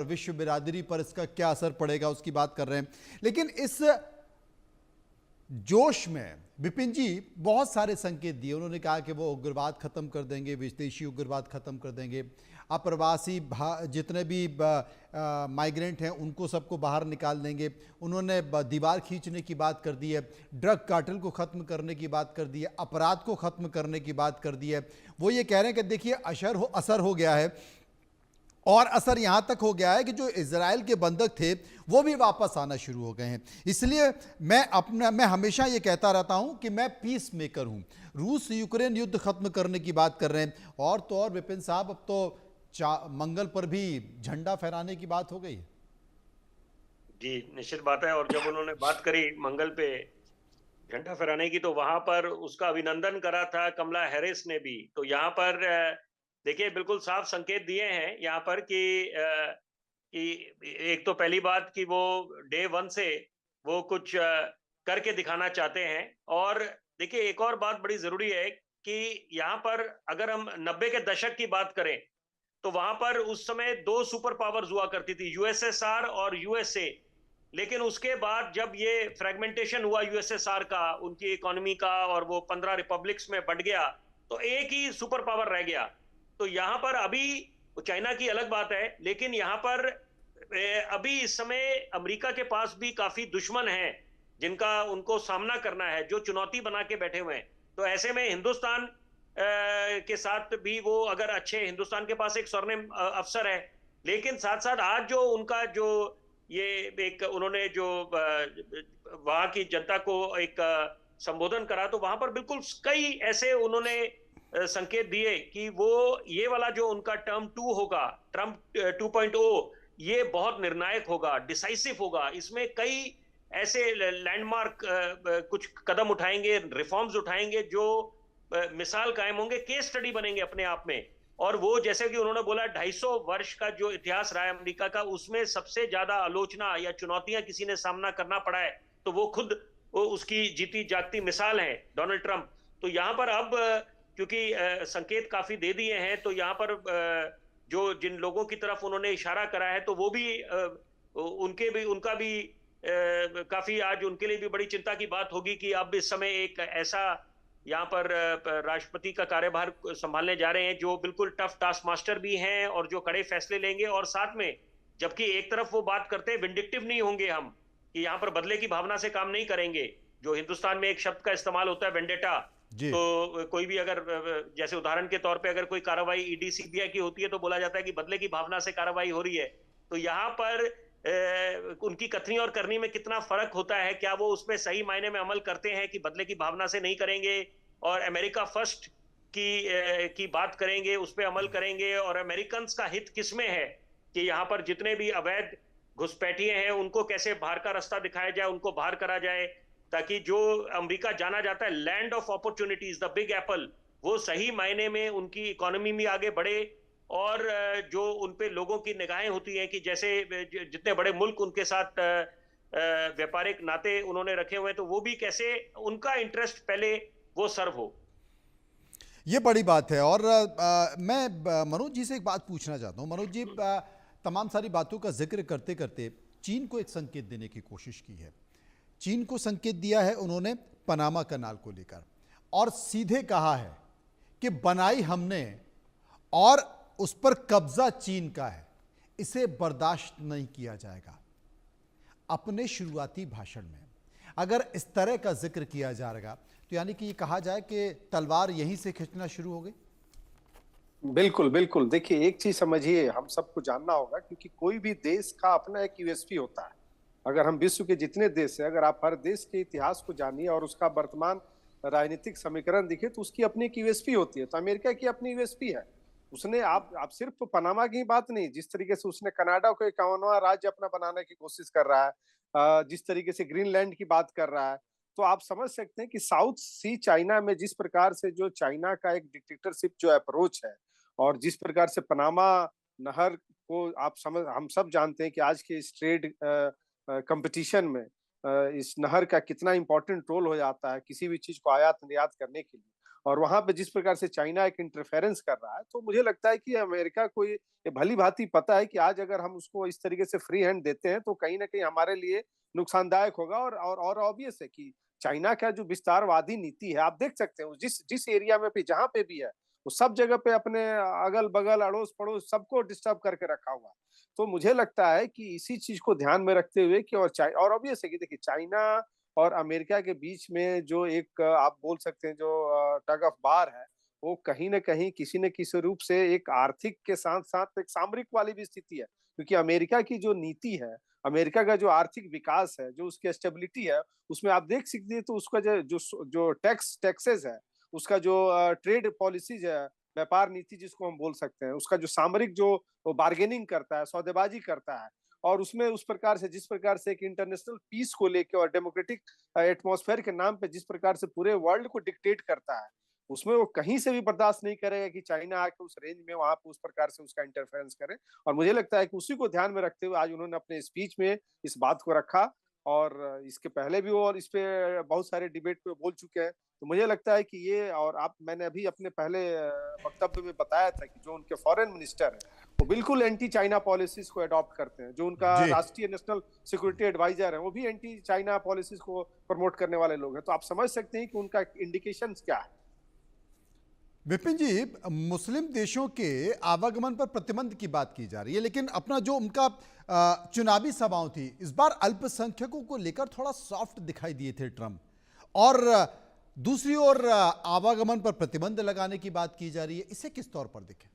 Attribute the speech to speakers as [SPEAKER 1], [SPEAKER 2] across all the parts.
[SPEAKER 1] विश्व बिरादरी पर इसका क्या असर पड़ेगा उसकी बात कर रहे हैं। लेकिन इस जोश में विपिन जी बहुत सारे संकेत दिए। उन्होंने कहा कि वो उग्रवाद खत्म कर देंगे, विदेशी उग्रवाद खत्म कर देंगे, अप्रवासी जितने भी माइग्रेंट हैं उनको सबको बाहर निकाल देंगे। उन्होंने दीवार खींचने की बात कर दी है, ड्रग कार्टेल को ख़त्म करने की बात कर दी है, अपराध को ख़त्म करने की बात कर दी है। वो ये कह रहे हैं कि देखिए असर हो गया है, और असर यहां तक हो गया है कि जो इजराइल के बंधक थे वो भी वापस आना शुरू हो गए हैं। इसलिए मैं हमेशा ये कहता रहता हूं कि मैं पीस मेकर हूं। रूस यूक्रेन युद्ध खत्म करने की बात कर रहे हैं, और तो और विपिन साहब अब तो मंगल पर भी झंडा फहराने की बात हो गई है।
[SPEAKER 2] जी, निश्चित बात है। और जब उन्होंने बात करी मंगल पे झंडा फहराने की, तो वहां पर उसका अभिनंदन करा था कमला हैरिस ने भी। तो यहाँ पर देखिए, बिल्कुल साफ संकेत दिए हैं यहाँ पर कि एक तो पहली बात कि वो डे वन से वो कुछ करके दिखाना चाहते हैं। और देखिए, एक और बात बड़ी जरूरी है कि यहाँ पर अगर हम 90 के दशक की बात करें, तो वहां पर उस समय दो सुपर पावर्स हुआ करती थी, यूएसएसआर और यूएसए। लेकिन उसके बाद जब ये फ्रेगमेंटेशन हुआ यूएसएसआर का, उनकी इकोनॉमी का, और वो 15 रिपब्लिक्स में बंट गया, तो एक ही सुपर पावर रह गया। तो यहाँ पर अभी चाइना की अलग बात है, लेकिन यहाँ पर अभी इस समय अमेरिका के पास भी काफी दुश्मन हैं जिनका उनको सामना करना है, जो चुनौती बना के बैठे हुए हैं। तो ऐसे में हिंदुस्तान के साथ भी वो अगर अच्छे, हिंदुस्तान के पास एक स्वर्णिम अवसर है। लेकिन साथ साथ आज जो उनका जो ये एक उन्होंने जो वहां की जनता को एक संबोधन करा, तो वहां पर बिल्कुल कई ऐसे उन्होंने संकेत दिए कि वो ये वाला जो उनका टर्म 2 होगा, ट्रम्प 2.0, ये बहुत निर्णायक होगा, डिसाइसिव होगा। इसमें कई ऐसे लैंडमार्क कुछ कदम उठाएंगे, रिफॉर्म्स उठाएंगे, जो मिसाल कायम होंगे, केस स्टडी बनेंगे अपने आप में। और वो जैसे कि उन्होंने बोला, 250 वर्ष का जो इतिहास रहा है अमेरिका का, उसमें सबसे ज्यादा आलोचना या चुनौतियां किसी ने सामना करना पड़ा है, तो वो खुद वो उसकी जीती जागती मिसाल है, डोनाल्ड ट्रंप। तो यहाँ पर अब क्योंकि संकेत काफी दे दिए हैं, तो यहाँ पर जो जिन लोगों की तरफ उन्होंने इशारा करा है, तो वो भी उनका भी काफी आज उनके लिए भी बड़ी चिंता की बात होगी कि अब इस समय एक ऐसा यहाँ पर राष्ट्रपति का कार्यभार संभालने जा रहे हैं जो बिल्कुल टफ टास्क मास्टर भी हैं और जो कड़े फैसले लेंगे। और साथ में, जबकि एक तरफ वो बात करते हैं विंडिक्टिव नहीं होंगे हम, कि यहाँ पर बदले की भावना से काम नहीं करेंगे। जो हिंदुस्तान में एक शब्द का इस्तेमाल होता है, वेंडेटा।
[SPEAKER 1] जी।
[SPEAKER 2] तो कोई भी अगर जैसे उदाहरण के तौर पे अगर कोई कार्रवाई ईडी सीबीआई की होती है, तो बोला जाता है कि बदले की भावना से कार्रवाई हो रही है। तो यहाँ पर उनकी कथनी और करनी में कितना फर्क होता है, क्या वो उसमें सही मायने में अमल करते हैं कि बदले की भावना से नहीं करेंगे और अमेरिका फर्स्ट की बात करेंगे, उस पर अमल करेंगे, और अमेरिकन का हित किसमें है कि यहाँ पर जितने भी अवैध घुसपैठिए हैं उनको कैसे बाहर का रास्ता दिखाया जाए, उनको बाहर करा जाए, ताकि जो अमेरिका जाना जाता है land of opportunities, the big Apple, वो सही मायने में उनकी इकोनॉमी में आगे बढ़े। और जो उन पे लोगों की निगाहें होती हैं कि जैसे जितने बड़े मुल्क उनके साथ व्यापारिक नाते उन्होंने रखे हुए हैं, तो वो भी कैसे उनका इंटरेस्ट पहले वो सर्व हो।
[SPEAKER 1] ये बड़ी बात है। और मैं मनोज जी से एक बात पूछना चाहता हूँ। मनोज जी, तमाम सारी बातों का जिक्र करते करते चीन को एक संकेत देने की कोशिश की है। चीन को संकेत दिया है उन्होंने पनामा कनाल को लेकर, और सीधे कहा है कि बनाई हमने और उस पर कब्जा चीन का है, इसे बर्दाश्त नहीं किया जाएगा। अपने शुरुआती भाषण में अगर इस तरह का जिक्र किया जा रहा, तो यानी कि ये कहा जाए कि तलवार यहीं से खींचना शुरू हो गई।
[SPEAKER 3] बिल्कुल बिल्कुल। देखिए, एक चीज समझिए, हम सबको जानना होगा, क्योंकि कोई भी देश का अपना एक यूएसपी होता है। अगर हम विश्व के जितने देश हैं, अगर आप हर देश के इतिहास को जानिए और उसका वर्तमान राजनीतिक समीकरण दिखे, तो उसकी अपनी एक यूएसपी होती है। तो अमेरिका की अपनी यूएसपी है। उसने आप सिर्फ पनामा की बात नहीं, जिस तरीके से उसने कनाडा को 51वां राज्य अपना बनाने की कोशिश कर रहा है, जिस तरीके से ग्रीनलैंड की बात कर रहा है, तो आप समझ सकते हैं कि साउथ सी चाइना में जिस प्रकार से जो चाइना का एक डिक्टेटरशिप जो अप्रोच है, और जिस प्रकार से पनामा नहर को हम सब जानते हैं कि आज के इस ट्रेड कंपटीशन में इस नहर का कितना इंपॉर्टेंट रोल हो जाता है किसी भी चीज को आयात निर्यात करने के लिए। और वहां पे जिस प्रकार से चाइना एक इंटरफेरेंस कर रहा है, तो मुझे लगता है कि अमेरिका को ये भली भांति पता है कि आज अगर हम उसको इस तरीके से फ्री हैंड देते हैं तो कहीं ना कहीं हमारे लिए नुकसानदायक होगा। और ऑब्वियस है कि चाइना का जो विस्तारवादी नीति है, आप देख सकते हैं जिस जिस एरिया में भी जहां पे भी है, वो सब जगह पे अपने अगल बगल अड़ोस पड़ोस सबको डिस्टर्ब करके रखा हुआ है। तो मुझे लगता है कि इसी चीज को ध्यान में रखते हुए कि और ऑब्वियस है कि देखिए चाइना और अमेरिका के बीच में जो एक आप बोल सकते हैं जो टग ऑफ वार है, वो कहीं न कहीं किसी न किसी रूप से एक आर्थिक के साथ-साथ एक सामरिक वाली भी स्थिति है। क्योंकि अमेरिका की जो नीति है, अमेरिका का जो आर्थिक विकास है, जो उसकी स्टेबिलिटी है, उसमें आप देख सकते हैं तो उसका जो टैक्सेस है, उसका जो ट्रेड पॉलिसीज़ है, व्यापार नीति जिसको हम बोल सकते हैं, उसका जो सामरिक जो वो बार्गेनिंग करता है, सौदेबाजी करता है और उसमें उस प्रकार से जिस प्रकार से एक इंटरनेशनल पीस को लेके और डेमोक्रेटिक एटमॉस्फेयर के नाम पे जिस प्रकार से पूरे वर्ल्ड को डिक्टेट करता है, उसमें वो कहीं से भी बर्दाश्त नहीं करेगा कि चाइना आके उस रेंज में वहां पे उस प्रकार से उसका इंटरफेरेंस करे। और मुझे लगता है कि उसी को ध्यान में रखते हुए आज उन्होंने अपने स्पीच में इस बात को रखा और इसके पहले भी वो और इस पे बहुत सारे डिबेट पे बोल चुके हैं। तो मुझे लगता है कि ये और आप मैंने अभी अपने पहले वक्तव्य में बताया था कि जो उनके फॉरेन मिनिस्टर है, वो बिल्कुल एंटी चाइना पॉलिसीज को अडॉप्ट करते हैं। जो उनका
[SPEAKER 1] जी।
[SPEAKER 3] राष्ट्रीय नेशनल सिक्योरिटी एडवाइजर है, वो भी एंटी चाइना पॉलिसीज को प्रमोट करने वाले लोग हैं। तो आप समझ सकते हैं कि उनका इंडिकेशंस क्या है।
[SPEAKER 1] विपिन जी, मुस्लिम देशों के आवागमन पर प्रतिबंध की बात की जा रही है, लेकिन अपना जो उनका चुनावी सभाओं थी, इस बार अल्पसंख्यकों को लेकर थोड़ा सॉफ्ट दिखाई दिए थे ट्रंप। और दूसरी ओर आवागमन पर प्रतिबंध लगाने की बात की जा रही है, इसे किस तौर पर देखें?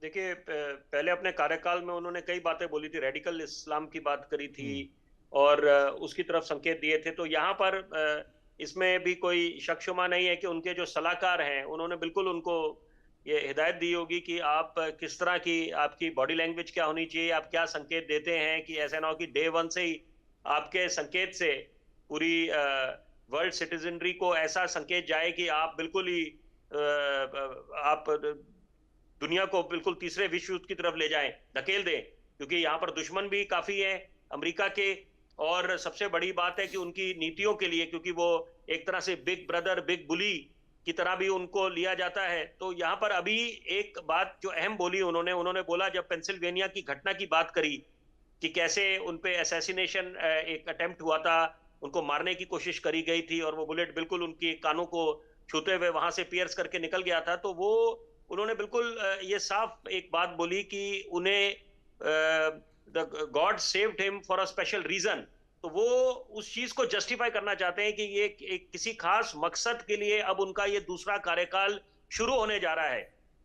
[SPEAKER 2] देखिए, पहले अपने कार्यकाल में उन्होंने कई बातें बोली थी, रेडिकल इस्लाम की बात करी थी
[SPEAKER 1] हम्म।
[SPEAKER 2] और उसकी तरफ संकेत दिए थे। तो यहाँ पर इसमें भी कोई शक शुबा नहीं है कि उनके जो सलाहकार हैं उन्होंने बिल्कुल उनको ये हिदायत दी होगी कि आप किस तरह की आपकी बॉडी लैंग्वेज क्या होनी चाहिए, आप क्या संकेत देते हैं, कि ऐसा ना हो कि डे वन से ही आपके संकेत से पूरी वर्ल्ड सिटीजनरी को ऐसा संकेत जाए कि आप बिल्कुल ही आप दुनिया को बिल्कुल तीसरे विश्व युद्ध की तरफ ले जाएं, धकेल दें। क्योंकि यहाँ पर दुश्मन भी काफी है अमेरिका के। और सबसे बड़ी बात है कि उनकी नीतियों के लिए, क्योंकि वो एक तरह से बिग ब्रदर बिग बुली की तरह भी उनको लिया जाता है। तो यहाँ पर अभी एक बात जो अहम बोली उन्होंने बोला, जब पेंसिल्वेनिया की घटना की बात करी कि कैसे उनपे असैसिनेशन एक अटेम्प्ट हुआ था, उनको मारने की कोशिश करी गई थी और वो बुलेट बिल्कुल उनके कानों को छूते हुए वहां से पियर्स करके निकल गया था। तो वो उन्होंने बिल्कुल ये साफ एक बात बोली कि उन्हें God saved him for a special reason. तो वो उस चीज को जस्टिफाई करना चाहते हैं कि ये एक किसी खास मकसद के लिए अब उनका ये दूसरा कार्यकाल शुरू होने जा रहा है।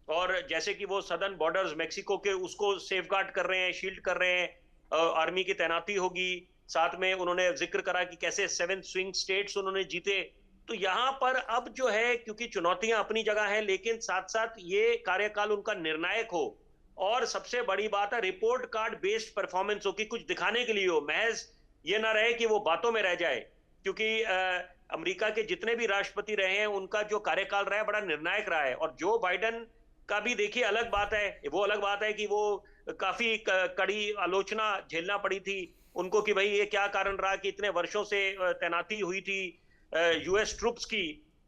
[SPEAKER 2] और जैसे कि वो सदर्न बॉर्डर्स मेक्सिको के उसको सेफगार्ड कर रहे हैं, शील्ड कर रहे हैं, आर्मी की तैनाती होगी। साथ में उन्होंने जिक्र करा कि कैसे 7 स्विंग स्टेट्स उन्होंने जीते। तो यहाँ पर अब जो है, क्योंकि चुनौतियां अपनी जगह हैं, लेकिन साथ साथ ये कार्यकाल उनका निर्णायक हो। और सबसे बड़ी बात है रिपोर्ट कार्ड बेस्ड परफॉर्मेंस हो, कि कुछ दिखाने के लिए हो, महज ये ना रहे कि वो बातों में रह जाए। क्योंकि अमेरिका के जितने भी राष्ट्रपति रहे हैं उनका जो कार्यकाल रहा है बड़ा निर्णायक रहा है। और जो बाइडेन का भी देखिए अलग बात है, वो अलग बात है कि वो काफी कड़ी आलोचना झेलना पड़ी थी उनको कि भाई ये क्या कारण रहा कि इतने वर्षों से तैनाती हुई थी यूएस ट्रूप्स की,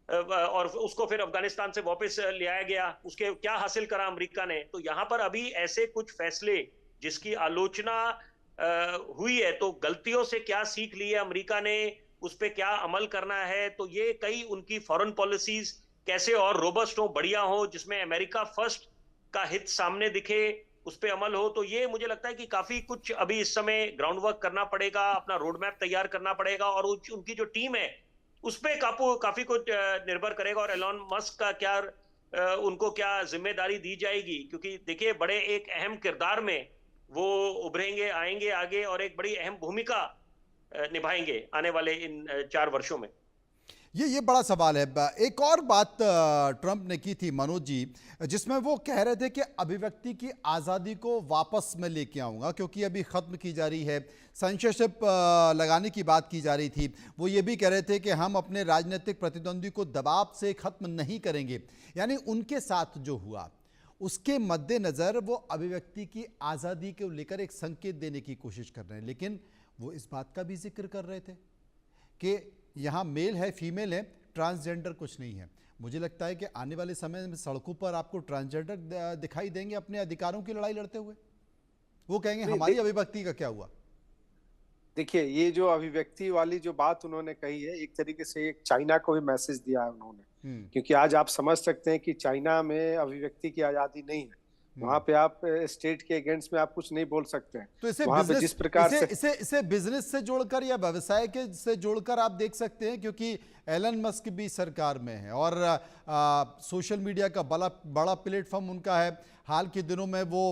[SPEAKER 2] और उसको फिर अफगानिस्तान से वापस ले आया गया, उसके क्या हासिल करा अमेरिका ने। तो यहाँ पर अभी ऐसे कुछ फैसले जिसकी आलोचना हुई है, तो गलतियों से क्या सीख ली है अमेरिका ने, उस पर क्या अमल करना है। तो ये कई उनकी फॉरेन पॉलिसीज कैसे और रोबस्ट हो, बढ़िया हो, जिसमें अमेरिका फर्स्ट का हित सामने दिखे, उस पर अमल हो। तो ये मुझे लगता है कि काफी कुछ अभी इस समय ग्राउंड वर्क करना पड़ेगा, अपना रोड मैप तैयार करना पड़ेगा। और उनकी जो टीम है उस पर काफी कुछ निर्भर करेगा। और एलॉन मस्क का क्या उनको क्या जिम्मेदारी दी जाएगी, क्योंकि देखिए बड़े एक अहम किरदार में वो उभरेंगे, आएंगे आगे, और एक बड़ी अहम भूमिका निभाएंगे आने वाले इन 4 वर्षों में।
[SPEAKER 1] ये बड़ा सवाल है। एक और बात ट्रंप ने की थी मनोज जी, जिसमें वो कह रहे थे कि अभिव्यक्ति की आज़ादी को वापस मैं लेके आऊँगा, क्योंकि अभी ख़त्म की जा रही है। सेंसरशिप लगाने की बात की जा रही थी। वो ये भी कह रहे थे कि हम अपने राजनीतिक प्रतिद्वंदी को दबाव से ख़त्म नहीं करेंगे। यानी उनके साथ जो हुआ उसके मद्देनज़र वो अभिव्यक्ति की आज़ादी को लेकर एक संकेत देने की कोशिश कर रहे हैं। लेकिन वो इस बात का भी जिक्र कर रहे थे कि यहाँ मेल है फीमेल है, ट्रांसजेंडर कुछ नहीं है। मुझे लगता है कि आने वाले समय में सड़कों पर आपको ट्रांसजेंडर दिखाई देंगे अपने अधिकारों की लड़ाई लड़ते हुए। वो कहेंगे
[SPEAKER 3] नहीं,
[SPEAKER 1] हमारी अभिव्यक्ति का क्या हुआ।
[SPEAKER 3] देखिए ये जो अभिव्यक्ति वाली जो बात उन्होंने कही है, एक तरीके से एक चाइना को भी मैसेज दिया है उन्होंने, क्योंकि आज आप समझ सकते हैं कि चाइना में अभिव्यक्ति की आजादी नहीं है। वहां पे आप स्टेट के अगेंस्ट में आप कुछ नहीं बोल सकते हैं।
[SPEAKER 1] तो इसे
[SPEAKER 3] वहां पे
[SPEAKER 1] बिजनेस,
[SPEAKER 3] जिस प्रकार
[SPEAKER 1] इसे बिजनेस से जोड़कर या व्यवसाय के से जोड़कर आप देख सकते हैं, क्योंकि एलन मस्क भी सरकार में है और सोशल मीडिया का बड़ा प्लेटफॉर्म उनका है। हाल के दिनों में वो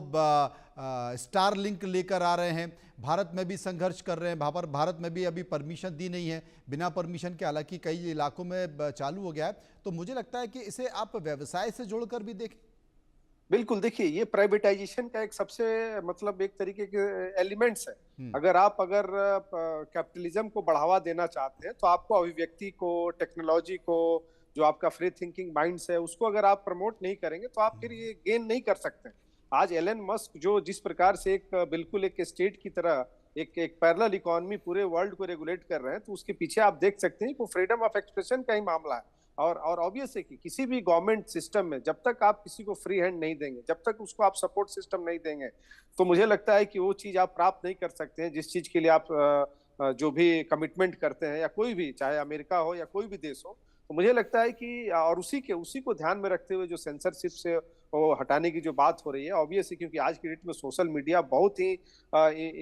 [SPEAKER 1] स्टार लिंक लेकर आ रहे हैं, भारत में भी संघर्ष कर रहे हैं। भारत में भी अभी परमिशन दी नहीं है, बिना परमिशन के, हालांकि कई इलाकों में चालू हो गया है। तो मुझे लगता है कि इसे आप व्यवसाय से जोड़कर भी देखें।
[SPEAKER 3] बिल्कुल, देखिए ये प्राइवेटाइजेशन का एक सबसे मतलब एक तरीके के एलिमेंट्स है। अगर कैपिटलिज्म को बढ़ावा देना चाहते हैं तो आपको अभिव्यक्ति को, टेक्नोलॉजी को, जो आपका फ्री थिंकिंग माइंड्स है, उसको अगर आप प्रमोट नहीं करेंगे तो आप फिर ये गेन नहीं कर सकते। आज एलन मस्क जो जिस प्रकार से बिल्कुल एक स्टेट की तरह एक पैरेलल इकोनॉमी पूरे वर्ल्ड को रेगुलेट कर रहे हैं, तो उसके पीछे आप देख सकते हैं कि फ्रीडम ऑफ एक्सप्रेशन का ही मामला है। और ऑब्वियस है कि किसी भी गवर्नमेंट सिस्टम में जब तक आप किसी को फ्री हैंड नहीं देंगे, जब तक उसको आप सपोर्ट सिस्टम नहीं देंगे, तो मुझे लगता है कि वो चीज आप प्राप्त नहीं कर सकते हैं जिस चीज के लिए आप जो भी कमिटमेंट करते हैं, या कोई भी, चाहे अमेरिका हो या कोई भी देश हो। तो मुझे लगता है कि और उसी को ध्यान में रखते हुए जो सेंसरशिप से वो हटाने की जो बात हो रही है, ऑब्वियसली क्योंकि आज की डेट में सोशल मीडिया बहुत ही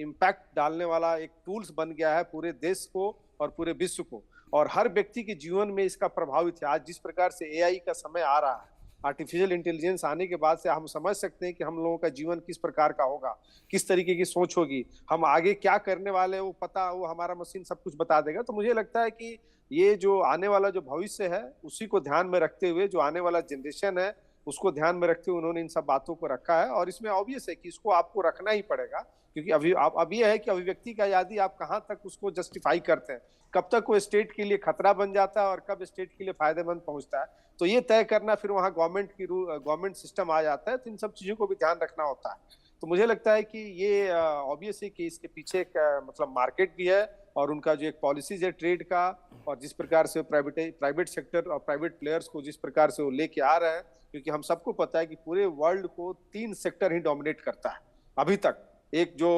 [SPEAKER 3] इम्पैक्ट डालने वाला एक टूल्स बन गया है पूरे देश को और पूरे विश्व को, और हर व्यक्ति के जीवन में इसका प्रभावित है। आज जिस प्रकार से एआई का समय आ रहा है, आर्टिफिशियल इंटेलिजेंस आने के बाद से हम समझ सकते हैं कि हम लोगों का जीवन किस प्रकार का होगा, किस तरीके की सोच होगी, हम आगे क्या करने वाले हैं वो हमारा मशीन सब कुछ बता देगा। तो मुझे लगता है कि ये जो आने वाला जो भविष्य है, उसी को ध्यान में रखते हुए, जो आने वाला जनरेशन है उसको ध्यान में रखते हुए उन्होंने इन सब बातों को रखा है। और इसमें ऑब्वियस है कि इसको आपको रखना ही पड़ेगा, क्योंकि अब ये है कि अभिव्यक्ति का आजादी आप कहाँ तक उसको जस्टिफाई करते हैं, कब तक वो स्टेट के लिए खतरा बन जाता है और कब स्टेट के लिए फायदेमंद पहुंचता है, तो ये तय करना फिर वहां गवर्नमेंट सिस्टम आ जाता है। तो इन सब चीजों को भी ध्यान रखना होता है। तो मुझे लगता है कि ये ऑब्वियस है कि इसके पीछे एक मतलब मार्केट भी है, और उनका जो एक पॉलिसीज है ट्रेड का, और जिस प्रकार से प्राइवेट सेक्टर और प्राइवेट प्लेयर्स को जिस प्रकार से वो लेके आ रहे हैं, क्योंकि हम सबको पता है कि पूरे वर्ल्ड को 3 सेक्टर ही डोमिनेट करता है अभी तक। एक जो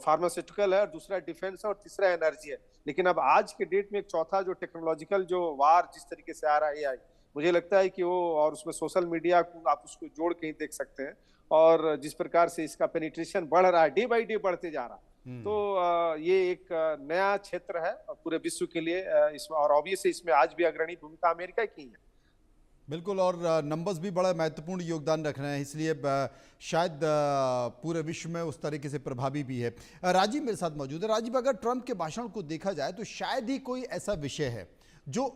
[SPEAKER 3] फार्मास्यूटिकल है, दूसरा डिफेंस है, और तीसरा एनर्जी है। लेकिन अब आज के डेट में एक चौथा जो टेक्नोलॉजिकल जो वार जिस तरीके से आ रहा है, एआई, मुझे लगता है कि वो, और उसमें सोशल मीडिया को आप उसको जोड़ के ही देख सकते हैं, और जिस प्रकार से इसका पेनिट्रेशन बढ़ रहा है, डे बाई डे बढ़ते जा रहा है। तो ये एक नया क्षेत्र है पूरे विश्व के लिए इसमें, और ऑब्वियसली इसमें आज भी अग्रणी भूमिका अमेरिका की है।
[SPEAKER 1] बिल्कुल, और नंबर्स भी बड़ा महत्वपूर्ण योगदान रख रहे हैं, इसलिए शायद पूरे विश्व में उस तरीके से प्रभावी भी है। राजीव मेरे साथ मौजूद है। राजीव, अगर ट्रंप के भाषण को देखा जाए तो शायद ही कोई ऐसा विषय है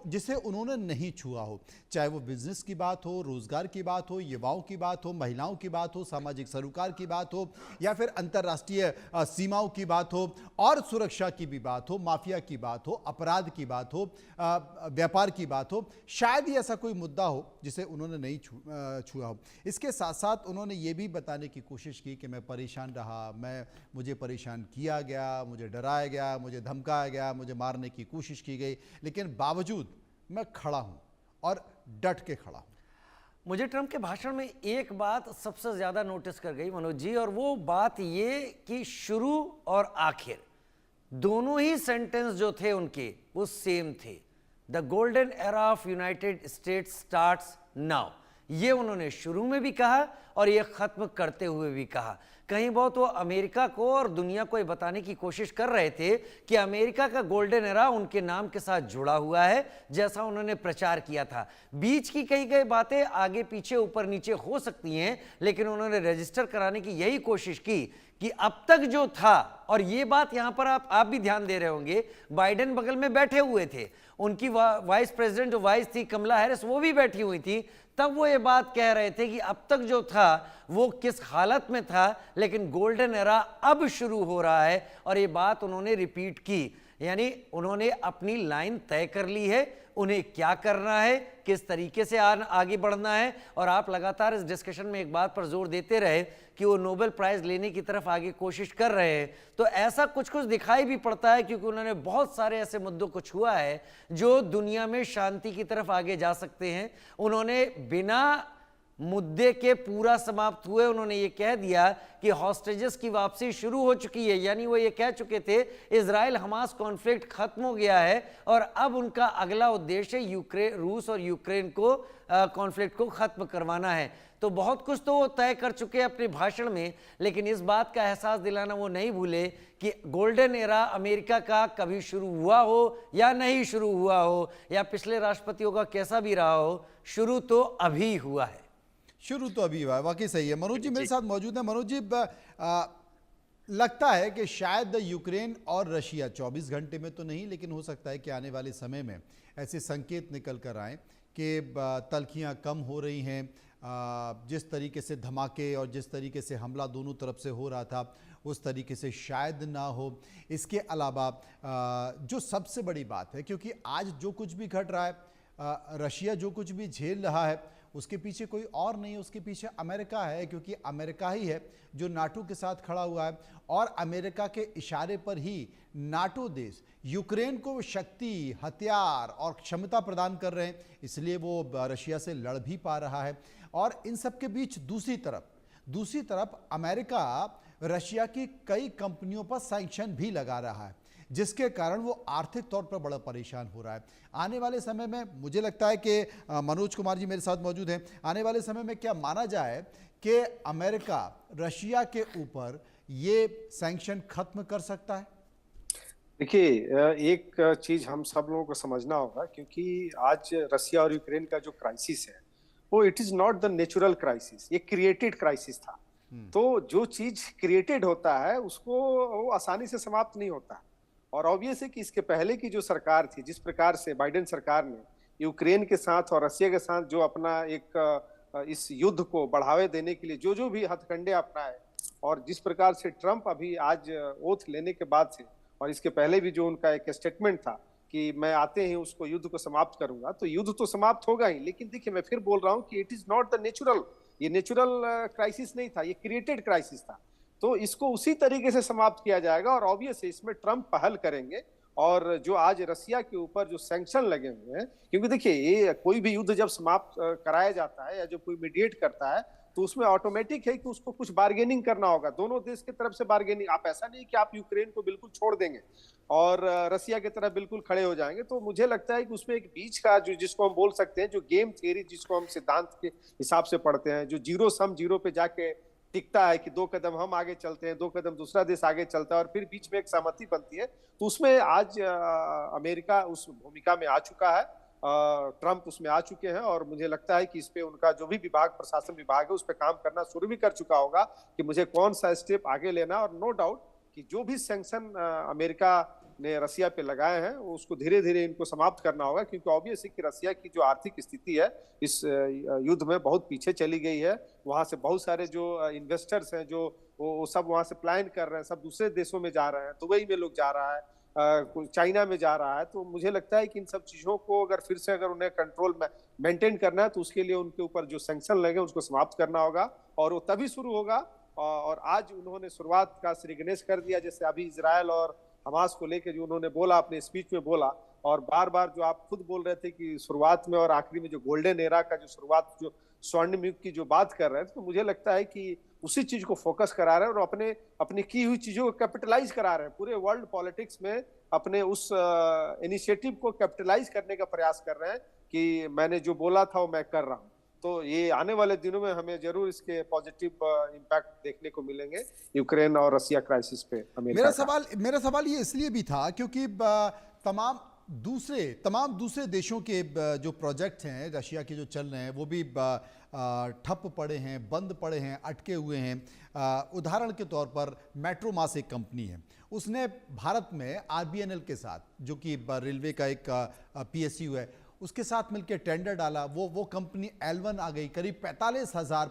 [SPEAKER 1] जिसे उन्होंने नहीं छुआ हो, चाहे वो बिजनेस की बात हो, रोजगार की बात हो, युवाओं की बात हो, महिलाओं की बात हो, सामाजिक सरोकार की बात हो, या फिर अंतर्राष्ट्रीय सीमाओं की बात हो, और सुरक्षा की भी बात हो, माफिया की बात हो, अपराध की बात हो, व्यापार की बात हो। शायद ही ऐसा कोई मुद्दा हो जिसे उन्होंने नहीं छुआ हो। इसके साथ साथ उन्होंने ये भी बताने की कोशिश की कि मैं परेशान रहा, मुझे परेशान किया गया, मुझे डराया गया, मुझे धमकाया गया, मुझे मारने की कोशिश की गई, लेकिन बावजूद मैं खड़ा हूं और डट के खड़ा हूं।
[SPEAKER 4] मुझे ट्रंप के भाषण में एक बात सबसे ज्यादा नोटिस कर गई मनोज जी, और वो बात ये कि शुरू और आखिर दोनों ही सेंटेंस जो थे उनके वो सेम थे। The golden era of United states starts now, ये उन्होंने शुरू में भी कहा और ये खत्म करते हुए भी कहा। कहीं बहुत वो अमेरिका को और दुनिया को ये बताने की कोशिश कर रहे थे कि अमेरिका का गोल्डन एरा उनके नाम के साथ जुड़ा हुआ है, जैसा उन्होंने प्रचार किया था। बीच की कही गई बातें आगे पीछे ऊपर नीचे हो सकती हैं, लेकिन उन्होंने रजिस्टर कराने की यही कोशिश की कि अब तक जो था, और ये बात यहां पर आप भी ध्यान दे रहे होंगे, बाइडेन बगल में बैठे हुए थे, उनकी वाइस प्रेसिडेंट जो वाइस थी कमला हैरिस, वो भी बैठी हुई थी, तब वो ये बात कह रहे थे कि अब तक जो था वो किस हालत में था, लेकिन गोल्डन एरा अब शुरू हो रहा है। और ये बात उन्होंने रिपीट की। यानी उन्होंने अपनी लाइन तय कर ली है, उन्हें क्या करना है, किस तरीके से आगे बढ़ना है। और आप लगातार इस डिस्कशन में एक बात पर जोर देते रहे कि वो नोबेल प्राइज लेने की तरफ आगे कोशिश कर रहे हैं, तो ऐसा कुछ कुछ दिखाई भी पड़ता है, क्योंकि उन्होंने बहुत सारे ऐसे मुद्दों को छुआ है जो दुनिया में शांति की तरफ आगे जा सकते हैं। उन्होंने बिना मुद्दे के पूरा समाप्त हुए उन्होंने ये कह दिया कि हॉस्टेजेस की वापसी शुरू हो चुकी है, यानी वो ये कह चुके थे इजराइल हमास कॉन्फ्लिक्ट खत्म हो गया है और अब उनका अगला उद्देश्य रूस और यूक्रेन को कॉन्फ्लिक्ट को खत्म करवाना है। तो बहुत कुछ तो वो तय कर चुके हैं अपने भाषण में, लेकिन इस बात का एहसास दिलाना वो नहीं भूले कि गोल्डन एरा अमेरिका का कभी शुरू हुआ हो या नहीं शुरू हुआ हो, या पिछले राष्ट्रपतियों का कैसा भी रहा हो, शुरू तो अभी हुआ है।
[SPEAKER 1] शुरू तो अभी हुआ है, वाकई सही है। मनोज जी मेरे साथ मौजूद है। मनोज जी, लगता है कि शायद यूक्रेन और रशिया 24 घंटे में तो नहीं, लेकिन हो सकता है कि आने वाले समय में ऐसे संकेत निकल कर आएँ कि तल्खियाँ कम हो रही हैं, जिस तरीके से धमाके और जिस तरीके से हमला दोनों तरफ से हो रहा था उस तरीके से शायद ना हो। इसके अलावा जो सबसे बड़ी बात है, क्योंकि आज जो कुछ भी घट रहा है, रशिया जो कुछ भी झेल रहा है, उसके पीछे कोई और नहीं, उसके पीछे अमेरिका है, क्योंकि अमेरिका ही है जो नाटो के साथ खड़ा हुआ है और अमेरिका के इशारे पर ही नाटो देश यूक्रेन को शक्ति, हथियार और क्षमता प्रदान कर रहे हैं, इसलिए वो रशिया से लड़ भी पा रहा है। और इन सब के बीच दूसरी तरफ अमेरिका रशिया की कई कंपनियों पर सैंक्शन भी लगा रहा है, जिसके कारण वो आर्थिक तौर पर बड़ा परेशान हो रहा है। आने वाले समय में मुझे लगता है कि मनोज कुमार जी मेरे साथ मौजूद हैं, आने वाले समय में क्या माना जाए कि अमेरिका रशिया के ऊपर ये सैंक्शन खत्म कर सकता है?
[SPEAKER 3] देखिए, एक चीज हम सब लोगों को समझना होगा, क्योंकि आज रशिया और यूक्रेन का जो क्राइसिस है वो it is not the natural crisis, ये क्रिएटेड क्राइसिस था। तो जो चीज क्रिएटेड होता है उसको वो आसानी से समाप्त नहीं होता। और ऑब्वियस है कि इसके पहले की जो सरकार थी, जिस प्रकार से बाइडेन सरकार ने यूक्रेन के साथ और रशिया के साथ जो अपना एक इस युद्ध को बढ़ावे देने के लिए जो जो भी हथकंडे अपनाए, और जिस प्रकार से ट्रंप अभी आज ओथ लेने के बाद से और इसके पहले भी जो उनका एक स्टेटमेंट था कि मैं आते ही उसको युद्ध को समाप्त करूंगा, तो युद्ध तो समाप्त होगा ही, लेकिन देखिए मैं फिर बोल रहा हूं कि it is not the natural, ये नेचुरल क्राइसिस नहीं था, ये क्रिएटेड क्राइसिस था। तो इसको उसी तरीके से समाप्त किया जाएगा और ऑब्वियस है इसमें ट्रंप पहल करेंगे। और जो आज रशिया के ऊपर जो सैंक्शन लगे हुए हैं, क्योंकि देखिए ये कोई भी युद्ध जब समाप्त कराया जाता है या जो कोई मीडिएट करता है तो उसमें ऑटोमेटिक है कि उसको कुछ बार्गेनिंग करना होगा, दोनों देश की तरफ से बार्गेनिंग। आप ऐसा नहीं कि आप यूक्रेन को बिल्कुल छोड़ देंगे और रशिया की तरफ बिल्कुल खड़े हो जाएंगे। तो मुझे लगता है कि उसमें एक बीच का जो जिसको हम बोल सकते हैं जो गेम थियरी, जिसको हम सिद्धांत के हिसाब से पढ़ते हैं, जो जीरो सम जीरो पे जाके टिकता है कि 2 कदम हम आगे चलते हैं, 2 कदम दूसरा देश आगे चलता है और फिर बीच में एक सहमति बनती है। तो उसमें आज अमेरिका उस भूमिका में आ चुका है, ट्रंप उसमें आ चुके हैं और मुझे लगता है कि इस पे उनका जो भी विभाग, प्रशासन विभाग है, उस पर काम करना शुरू भी कर चुका होगा कि मुझे कौन सा स्टेप आगे लेना। और नो डाउट कि जो भी सैंक्शन अमेरिका ने रशिया पे लगाए हैं उसको धीरे धीरे इनको समाप्त करना होगा, क्योंकि ऑब्वियस है कि रशिया की जो आर्थिक स्थिति है इस युद्ध में बहुत पीछे चली गई है। वहां से बहुत सारे जो इन्वेस्टर्स हैं जो वो सब वहां से प्लान कर रहे हैं, सब दूसरे देशों में जा रहे हैं, दुबई में लोग जा रहा है, चाइना में जा रहा है। तो मुझे लगता है कि इन सब चीजों को अगर फिर से अगर उन्हें कंट्रोल में मेंटेन करना है तो उसके लिए उनके ऊपर जो सैंक्शन लगे उसको समाप्त करना होगा और वो तभी शुरू होगा। और आज उन्होंने शुरुआत का श्री गणेश कर दिया, जैसे अभी इजराइल और हमास को लेकर जो उन्होंने बोला, अपने स्पीच में बोला, और बार बार जो आप खुद बोल रहे थे कि शुरुआत में और आखिरी में जो गोल्डन एरा का जो शुरुआत, जो स्वर्णिम युग की जो बात कर रहे हैं, तो मुझे लगता है कि उसी चीज को फोकस करा रहे हैं और अपनी की हुई चीजों को कैपिटलाइज करा रहे हैं। पूरे वर्ल्ड पॉलिटिक्स में अपने उस इनिशिएटिव को कैपिटलाइज करने का प्रयास कर रहे हैं कि मैंने जो बोला था वो मैं कर रहा हूँ। तो ये आने वाले दिनों में हमें जरूर इसके पॉजिटिव इम्पैक्ट देखने को मिलेंगे यूक्रेन और रशिया क्राइसिस पे अमेरिका।
[SPEAKER 1] मेरा सवाल ये इसलिए भी था क्योंकि तमाम दूसरे देशों के जो प्रोजेक्ट हैं रशिया के जो चल रहे हैं वो भी ठप पड़े हैं, बंद पड़े हैं, अटके हुए हैं। उदाहरण के तौर पर मेट्रोमास एक कंपनी है, उसने भारत में आरबीएनएल के साथ, जो कि रेलवे का एक पीएसयू है, उसके साथ मिलकर टेंडर डाला। वो कंपनी L1 आ गई, करीब 45,000